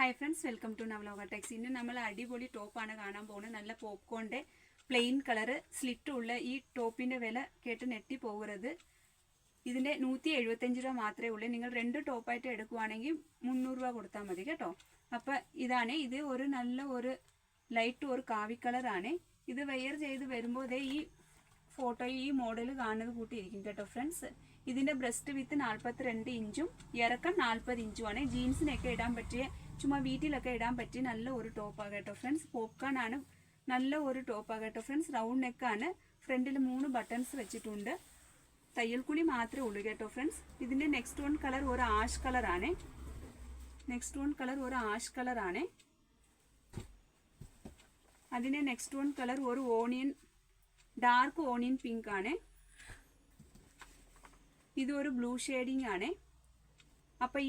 Hi friends, welcome to Navaloka techs. ഇന്ന് നമ്മൾ അടിപൊളി ടോപ്പാണ് കാണാൻ പോകുന്നത്. നല്ല പോപ്കോണിൻ്റെ പ്ലെയിൻ കളറ് സ്ലിറ്റുള്ള ഈ ടോപ്പിൻ്റെ വില കേട്ട് നെട്ടി പോകരുത്. ഇതിൻ്റെ 175 രൂപ മാത്രമേ ഉള്ളൂ. നിങ്ങൾ 2 ടോപ്പായിട്ട് എടുക്കുവാണെങ്കിൽ 300 രൂപ കൊടുത്താൽ മതി കേട്ടോ. അപ്പം ഇതാണ്, ഇത് ഒരു നല്ല ഒരു ലൈറ്റ് ഒരു കാവി കളറാണ്. ഇത് വെയർ ചെയ്ത് വരുമ്പോൾ ഇതേ ഈ ഫോട്ടോ ഈ മോഡൽ കാണുന്നത് കൂട്ടിയിരിക്കും കേട്ടോ ഫ്രണ്ട്സ്. ഇതിൻ്റെ ബ്രസ്റ്റ് വിത്ത് 42 ഇഞ്ചും ഇറക്കം 40 ഇഞ്ചുമാണ്. ജീൻസിനൊക്കെ ഇടാൻ പറ്റിയ, ചുമ്മാ വീട്ടിലൊക്കെ ഇടാൻ പറ്റിയ നല്ല ഒരു ടോപ്പാണ് കേട്ടോ ഫ്രണ്ട്സ്. പോപ്കോൺ ആണ്, നല്ല ഒരു ടോപ്പാണ് കേട്ടോ ഫ്രണ്ട്സ്. റൗണ്ട് നെക്കാണ്, ഫ്രണ്ടിൽ 3 ബട്ടൺസ് വെച്ചിട്ടുണ്ട്. തയ്യൽക്കുളി മാത്രമേ ഉള്ളൂ കേട്ടോ ഫ്രണ്ട്സ്. ഇതിൻ്റെ നെക്സ്റ്റ് വൺ കളർ ഒരു ആഷ് കളറാണ്. അതിൻ്റെ നെക്സ്റ്റ് വൺ കളർ ഒരു ഓണിയൻ, ഡാർക്ക് ഓണിയൻ പിങ്ക് ആണ്. ഇത് ഒരു ബ്ലൂ ഷെയ്ഡിങ് ആണ്. അപ്പം